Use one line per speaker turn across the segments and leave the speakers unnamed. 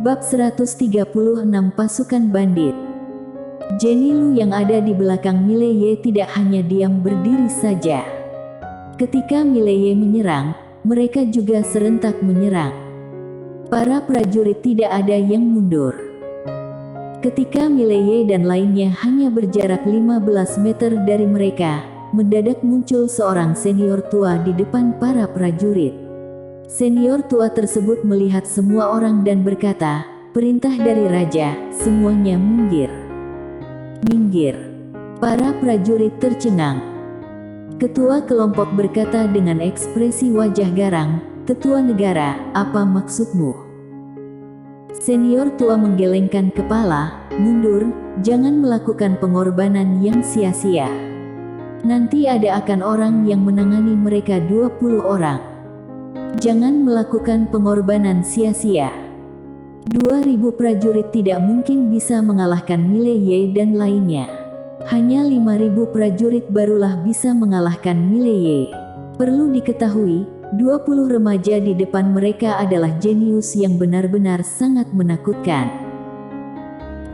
Bab 136 Pasukan Bandit. Jenny Lu yang ada di belakang Mileye tidak hanya diam berdiri saja. Ketika Mileye menyerang, mereka juga serentak menyerang. Para prajurit tidak ada yang mundur. Ketika Mileye dan lainnya hanya berjarak 15 meter dari mereka, mendadak muncul seorang senior tua di depan para prajurit. Senior tua tersebut melihat semua orang dan berkata, "Perintah dari raja, semuanya minggir." Minggir. Para prajurit tercengang. Ketua kelompok berkata dengan ekspresi wajah garang, "Tetua negara, apa maksudmu?" Senior tua menggelengkan kepala, "Mundur, jangan melakukan pengorbanan yang sia-sia. Nanti akan orang yang menangani mereka 20 orang. Jangan melakukan pengorbanan sia-sia. 2000 prajurit tidak mungkin bisa mengalahkan Mileye dan lainnya. Hanya 5000 prajurit barulah bisa mengalahkan Mileye. Perlu diketahui, 20 remaja di depan mereka adalah jenius yang benar-benar sangat menakutkan.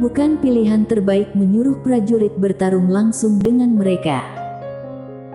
Bukan pilihan terbaik menyuruh prajurit bertarung langsung dengan mereka.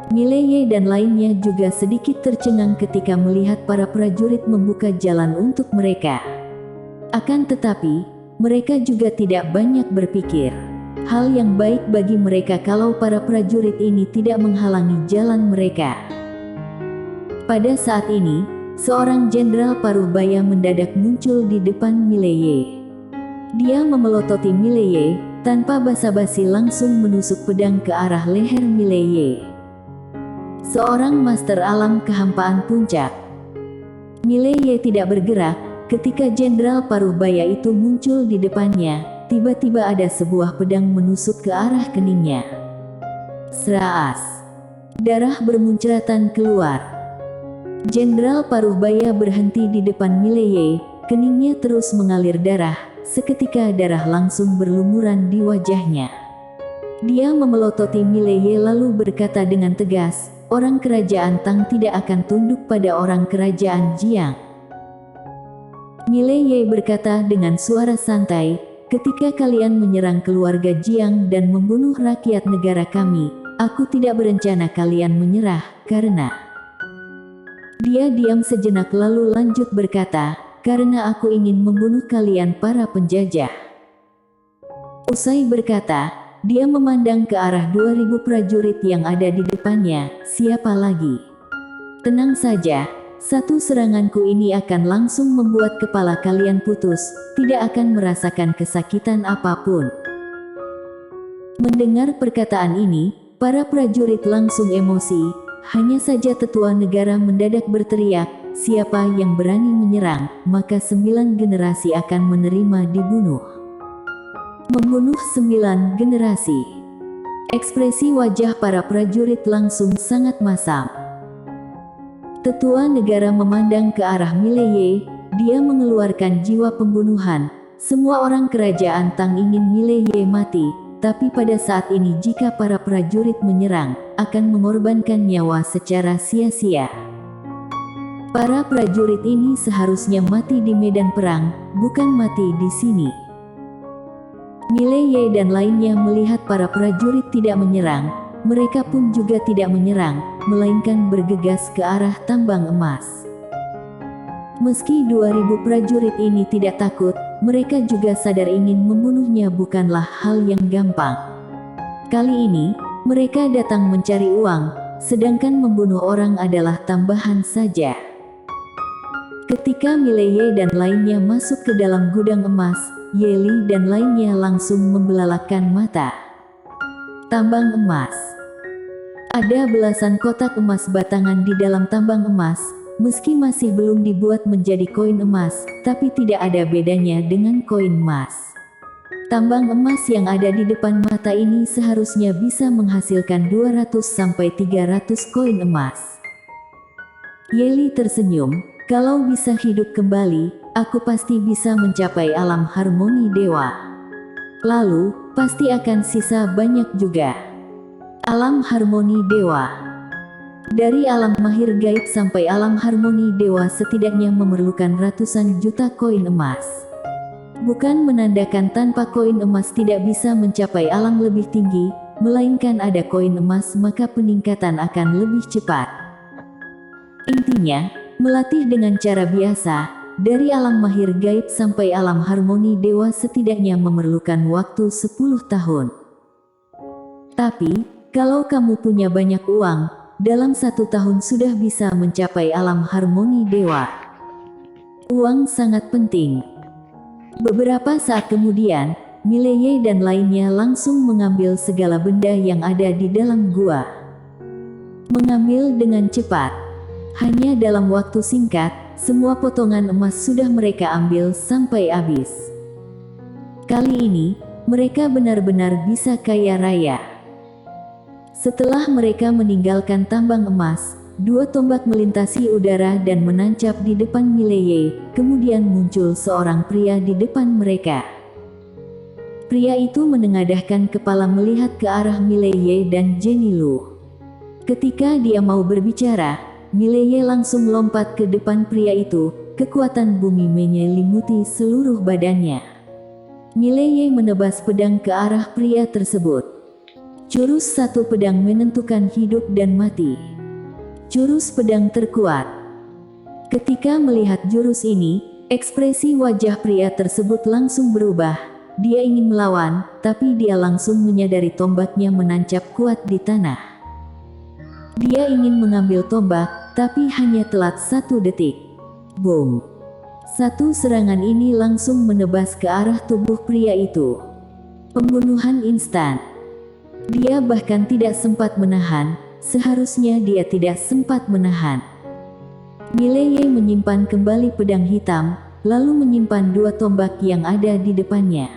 Mileye dan lainnya juga sedikit tercengang ketika melihat para prajurit membuka jalan untuk mereka. Akan tetapi, mereka juga tidak banyak berpikir. Hal yang baik bagi mereka kalau para prajurit ini tidak menghalangi jalan mereka. Pada saat ini, seorang jenderal Parubaya mendadak muncul di depan Mileye. Dia memelototi Mileye, tanpa basa-basi langsung menusuk pedang ke arah leher Mileye. Seorang master alam kehampaan puncak. Mileye tidak bergerak. Ketika jenderal Parubaya itu muncul di depannya, tiba-tiba ada sebuah pedang menusuk ke arah keningnya. Seraas. Darah bermuncratan keluar. Jenderal Parubaya berhenti di depan Mileye, keningnya terus mengalir darah, seketika darah langsung berlumuran di wajahnya. Dia memelototi Mileye lalu berkata dengan tegas, "Orang kerajaan Tang tidak akan tunduk pada orang kerajaan Jiang." Mileye berkata dengan suara santai, "Ketika kalian menyerang keluarga Jiang dan membunuh rakyat negara kami, aku tidak berencana kalian menyerah, karena..." Dia diam sejenak lalu lanjut berkata, "Karena aku ingin membunuh kalian para penjajah." Usai berkata, dia memandang ke arah 2000 prajurit yang ada di depannya. "Siapa lagi? Tenang saja, satu seranganku ini akan langsung membuat kepala kalian putus, tidak akan merasakan kesakitan apapun." Mendengar perkataan ini, para prajurit langsung emosi. Hanya saja tetua negara mendadak berteriak, "Siapa yang berani menyerang, maka 9 generasi akan menerima dibunuh." Membunuh 9 generasi. Ekspresi wajah para prajurit langsung sangat masam. Tetua negara memandang ke arah Mileye, dia mengeluarkan jiwa pembunuhan. Semua orang kerajaan Tang ingin Mileye mati, tapi pada saat ini jika para prajurit menyerang, akan mengorbankan nyawa secara sia-sia. Para prajurit ini seharusnya mati di medan perang, bukan mati di sini. Mileye dan lainnya melihat para prajurit tidak menyerang, mereka pun juga tidak menyerang, melainkan bergegas ke arah tambang emas. Meski 2000 prajurit ini tidak takut, mereka juga sadar ingin membunuhnya bukanlah hal yang gampang. Kali ini, mereka datang mencari uang, sedangkan membunuh orang adalah tambahan saja. Ketika Mileye dan lainnya masuk ke dalam gudang emas, Yeli dan lainnya langsung membelalakan mata. Tambang emas. Ada belasan kotak emas batangan di dalam tambang emas, meski masih belum dibuat menjadi koin emas, tapi tidak ada bedanya dengan koin emas. Tambang emas yang ada di depan mata ini seharusnya bisa menghasilkan 200-300 koin emas. Yeli tersenyum, "Kalau bisa hidup kembali, aku pasti bisa mencapai alam harmoni dewa. Lalu, pasti akan sisa banyak juga." Alam harmoni dewa. Dari alam mahir gaib sampai alam harmoni dewa setidaknya memerlukan ratusan juta koin emas. Bukan menandakan tanpa koin emas tidak bisa mencapai alam lebih tinggi, melainkan ada koin emas maka peningkatan akan lebih cepat. Intinya, melatih dengan cara biasa, dari alam mahir gaib sampai alam harmoni dewa setidaknya memerlukan waktu 10 tahun. Tapi, kalau kamu punya banyak uang, dalam 1 tahun sudah bisa mencapai alam harmoni dewa. Uang sangat penting. Beberapa saat kemudian, Mileye dan lainnya langsung mengambil segala benda yang ada di dalam gua. Mengambil dengan cepat. Hanya dalam waktu singkat, semua potongan emas sudah mereka ambil sampai habis. Kali ini, mereka benar-benar bisa kaya raya. Setelah mereka meninggalkan tambang emas, 2 tombak melintasi udara dan menancap di depan Mileye, kemudian muncul seorang pria di depan mereka. Pria itu menengadahkan kepala melihat ke arah Mileye dan Jenilu. Ketika dia mau berbicara, Mileye langsung lompat ke depan pria itu, kekuatan bumi menyelimuti seluruh badannya. Mileye menebas pedang ke arah pria tersebut. Jurus 1 pedang menentukan hidup dan mati. Jurus pedang terkuat. Ketika melihat jurus ini, ekspresi wajah pria tersebut langsung berubah. Dia ingin melawan, tapi dia langsung menyadari tombaknya menancap kuat di tanah. Dia ingin mengambil tombak, tapi hanya telat 1 detik. Boom! 1 serangan ini langsung menebas ke arah tubuh pria itu. Pembunuhan instan. Dia bahkan tidak sempat menahan. Seharusnya dia tidak sempat menahan. Mileye menyimpan kembali pedang hitam, lalu menyimpan 2 tombak yang ada di depannya.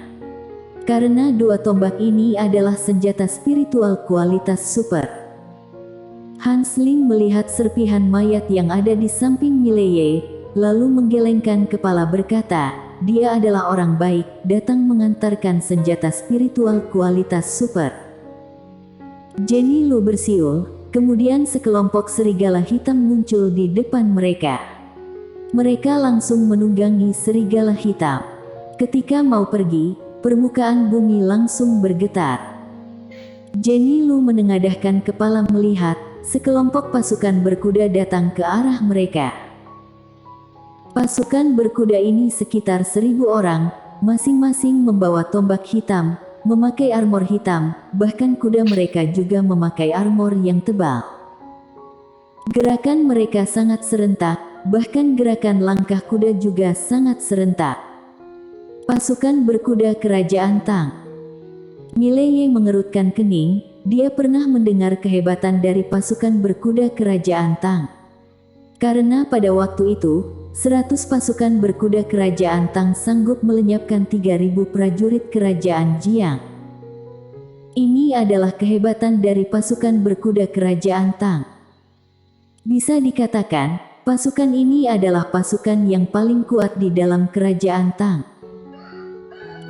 Karena 2 tombak ini adalah senjata spiritual kualitas super. Hansling melihat serpihan mayat yang ada di samping Mileye, lalu menggelengkan kepala berkata, dia adalah orang baik, datang mengantarkan senjata spiritual kualitas super. Jenilu bersiul, kemudian sekelompok serigala hitam muncul di depan mereka. Mereka langsung menunggangi serigala hitam. Ketika mau pergi, permukaan bumi langsung bergetar. Jenilu menengadahkan kepala melihat, sekelompok pasukan berkuda datang ke arah mereka. Pasukan berkuda ini sekitar 1.000 orang, masing-masing membawa tombak hitam, memakai armor hitam, bahkan kuda mereka juga memakai armor yang tebal. Gerakan mereka sangat serentak, bahkan gerakan langkah kuda juga sangat serentak. Pasukan berkuda kerajaan Tang. Mileye mengerutkan kening, dia pernah mendengar kehebatan dari pasukan berkuda kerajaan Tang. Karena pada waktu itu, 100 pasukan berkuda kerajaan Tang sanggup melenyapkan 3.000 prajurit kerajaan Jiang. Ini adalah kehebatan dari pasukan berkuda kerajaan Tang. Bisa dikatakan, pasukan ini adalah pasukan yang paling kuat di dalam kerajaan Tang.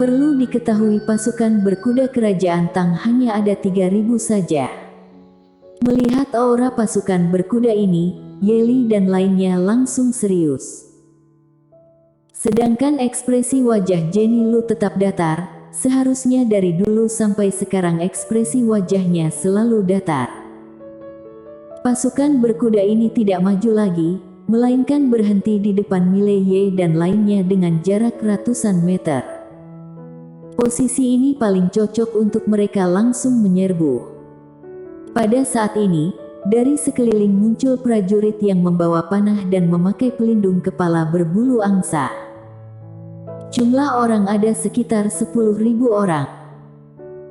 Perlu diketahui pasukan berkuda kerajaan Tang hanya ada 3.000 saja. Melihat aura pasukan berkuda ini, Yeli dan lainnya langsung serius. Sedangkan ekspresi wajah Jenilu tetap datar, seharusnya dari dulu sampai sekarang ekspresi wajahnya selalu datar. Pasukan berkuda ini tidak maju lagi, melainkan berhenti di depan Mileye dan lainnya dengan jarak ratusan meter. Posisi ini paling cocok untuk mereka langsung menyerbu. Pada saat ini, dari sekeliling muncul prajurit yang membawa panah dan memakai pelindung kepala berbulu angsa. Jumlah orang ada sekitar 10.000 orang.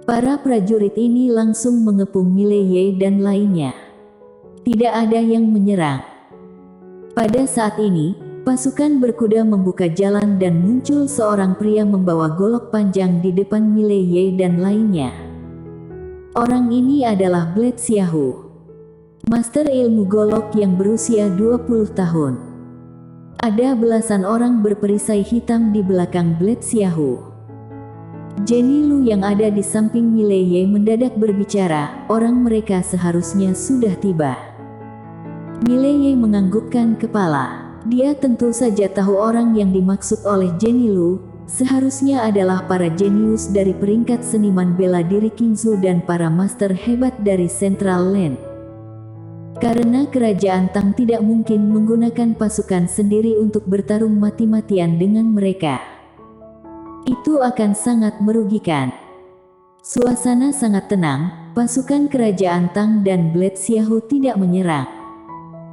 Para prajurit ini langsung mengepung Mileye dan lainnya. Tidak ada yang menyerang. Pada saat ini, pasukan berkuda membuka jalan dan muncul seorang pria membawa golok panjang di depan Mileye dan lainnya. Orang ini adalah Blade Xiahu, Master ilmu golok yang berusia 20 tahun. Ada belasan orang berperisai hitam di belakang Blade Xiahu. Jenilu yang ada di samping Mileye mendadak berbicara, orang mereka seharusnya sudah tiba. Mileye menganggukkan kepala. Dia tentu saja tahu orang yang dimaksud oleh Jenilu, seharusnya adalah para jenius dari peringkat seniman bela diri Kingzu dan para master hebat dari Central Land. Karena kerajaan Tang tidak mungkin menggunakan pasukan sendiri untuk bertarung mati-matian dengan mereka. Itu akan sangat merugikan. Suasana sangat tenang, pasukan kerajaan Tang dan Blade Xiahou tidak menyerang.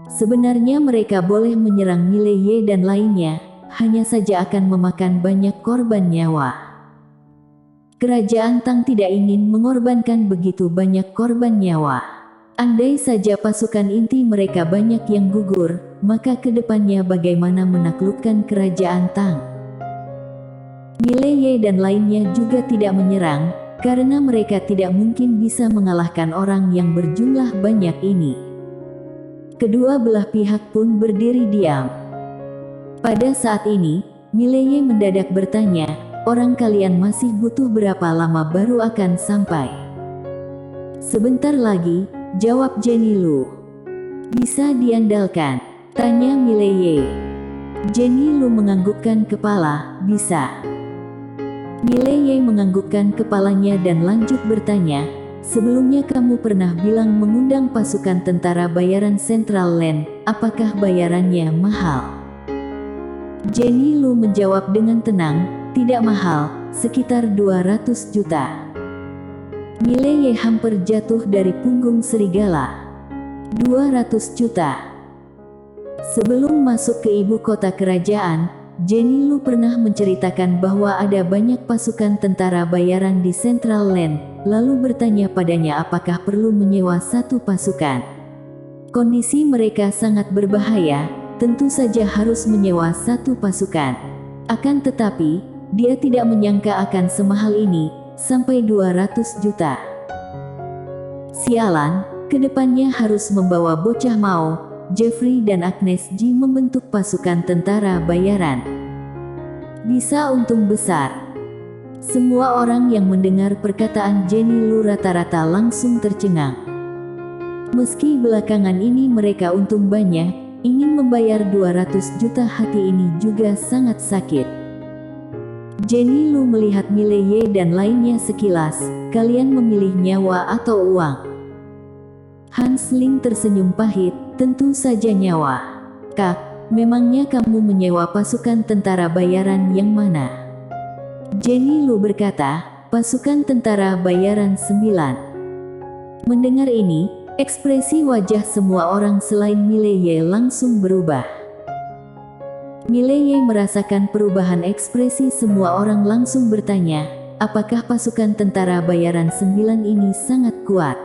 Sebenarnya mereka boleh menyerang Mileye dan lainnya, hanya saja akan memakan banyak korban nyawa. Kerajaan Tang tidak ingin mengorbankan begitu banyak korban nyawa. Andai saja pasukan inti mereka banyak yang gugur, maka kedepannya bagaimana menaklukkan kerajaan Tang. Mileye dan lainnya juga tidak menyerang, karena mereka tidak mungkin bisa mengalahkan orang yang berjumlah banyak ini. Kedua belah pihak pun berdiri diam. Pada saat ini, Mileye mendadak bertanya, "Orang kalian masih butuh berapa lama baru akan sampai?" "Sebentar lagi," jawab Jenny Lu. "Bisa diandalkan?" tanya Mileye. Jenny Lu menganggukkan kepala, "Bisa." Mileye menganggukkan kepalanya dan lanjut bertanya, "Sebelumnya kamu pernah bilang mengundang pasukan tentara bayaran Central Land, apakah bayarannya mahal?" Jenny Lu menjawab dengan tenang, "Tidak mahal, sekitar 200 juta. Mileye hampir jatuh dari punggung serigala. 200 juta. Sebelum masuk ke ibu kota kerajaan, Jenny Lu pernah menceritakan bahwa ada banyak pasukan tentara bayaran di Central Land, lalu bertanya padanya apakah perlu menyewa satu pasukan. Kondisi mereka sangat berbahaya, tentu saja harus menyewa satu pasukan. Akan tetapi, dia tidak menyangka akan semahal ini, sampai 200 juta. Sialan, kedepannya harus membawa bocah Mao, Jeffrey dan Agnes Ji membentuk pasukan tentara bayaran. Bisa untung besar. Semua orang yang mendengar perkataan Jenny Lu rata-rata langsung tercengang. Meski belakangan ini mereka untung banyak, ingin membayar 200 juta hati ini juga sangat sakit. Jenny Lu melihat Mileye dan lainnya sekilas, "Kalian memilih nyawa atau uang?" Hans Ling tersenyum pahit, "Tentu saja nyawa." "Kak, memangnya kamu menyewa pasukan tentara bayaran yang mana?" Jenny Lu berkata, "Pasukan tentara bayaran 9. Mendengar ini, ekspresi wajah semua orang selain Mileye langsung berubah. Mileye merasakan perubahan ekspresi semua orang langsung bertanya, apakah pasukan tentara bayaran 9 ini sangat kuat?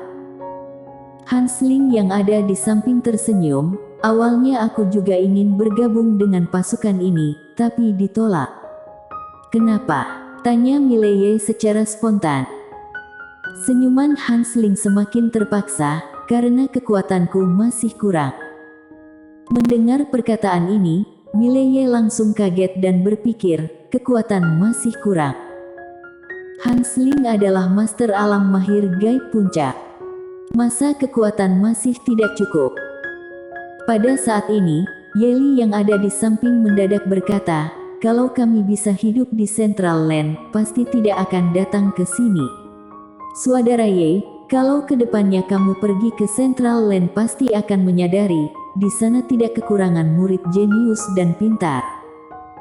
Hans Ling yang ada di samping tersenyum, "Awalnya aku juga ingin bergabung dengan pasukan ini, tapi ditolak." "Kenapa?" tanya Mileye secara spontan. Senyuman Hans Ling semakin terpaksa, "Karena kekuatanku masih kurang." Mendengar perkataan ini, Mileye langsung kaget dan berpikir, kekuatan masih kurang. Hans Ling adalah master alam mahir gaib puncak. Masa kekuatan masih tidak cukup? Pada saat ini, Yeli yang ada di samping mendadak berkata, "Kalau kami bisa hidup di Central Land, pasti tidak akan datang ke sini. Saudara Ye, kalau kedepannya kamu pergi ke Central Land pasti akan menyadari, di sana tidak kekurangan murid jenius dan pintar."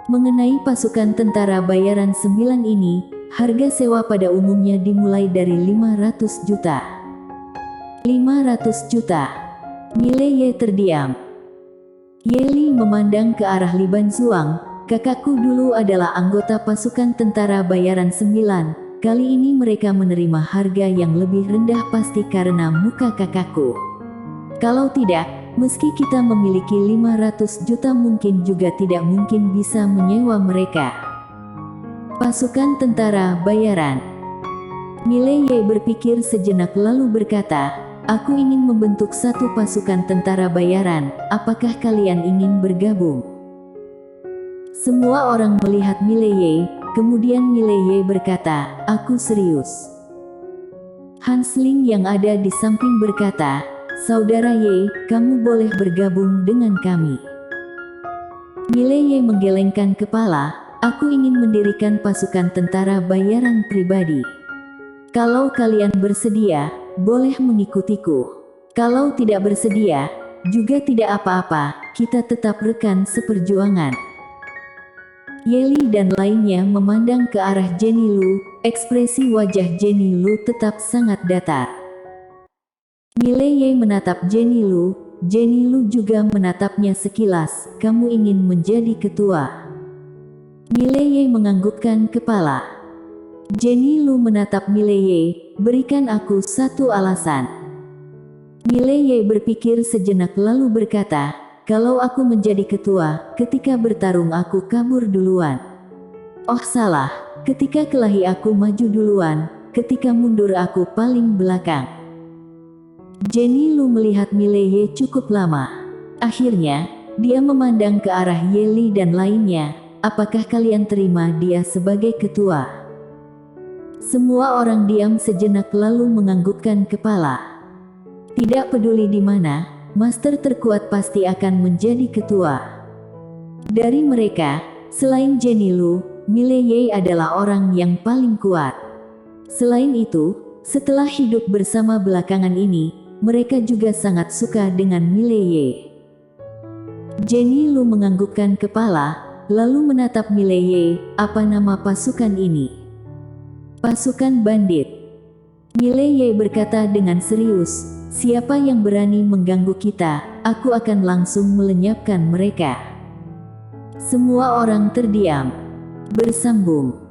Mengenai pasukan tentara bayaran 9 ini, harga sewa pada umumnya dimulai dari 500 juta. 500 juta. Mileye terdiam. Yeli memandang ke arah Li Banzuang, "Kakakku dulu adalah anggota pasukan tentara bayaran 9. Kali ini mereka menerima harga yang lebih rendah pasti karena muka kakakku. Kalau tidak, meski kita memiliki 500 juta mungkin juga tidak mungkin bisa menyewa mereka." Pasukan tentara bayaran. Mileye berpikir sejenak lalu berkata, "Aku ingin membentuk satu pasukan tentara bayaran, apakah kalian ingin bergabung?" Semua orang melihat Mileye, kemudian Mileye berkata, "Aku serius." Hans Ling yang ada di samping berkata, "Saudara Ye, kamu boleh bergabung dengan kami." Mileye menggelengkan kepala, Aku ingin mendirikan pasukan tentara bayaran pribadi. Kalau kalian bersedia, boleh mengikutiku. Kalau tidak bersedia, juga tidak apa-apa, kita tetap rekan seperjuangan. Yeli dan lainnya memandang ke arah Jenny Lu, ekspresi wajah Jenny Lu tetap sangat datar. Mileye menatap Jenny Lu juga menatapnya sekilas, kamu ingin menjadi ketua. Mileye menganggukkan kepala. Jenny Lu menatap Mileye, berikan aku satu alasan. Mileye berpikir sejenak lalu berkata, kalau aku menjadi ketua, ketika bertarung aku kabur duluan. Oh salah, ketika kelahi aku maju duluan, ketika mundur aku paling belakang. Jenny Lu melihat Mileye cukup lama. Akhirnya, dia memandang ke arah Yeli dan lainnya, apakah kalian terima dia sebagai ketua? Semua orang diam sejenak lalu menganggukkan kepala. Tidak peduli di mana, master terkuat pasti akan menjadi ketua. Dari mereka, selain Jenny Lu, Mileye adalah orang yang paling kuat. Selain itu, setelah hidup bersama belakangan ini, mereka juga sangat suka dengan Mileye. Jenny Lu menganggukkan kepala, lalu menatap Mileye, apa nama pasukan ini? Pasukan bandit. Mileye berkata dengan serius, siapa yang berani mengganggu kita, aku akan langsung melenyapkan mereka. Semua orang terdiam. Bersambung.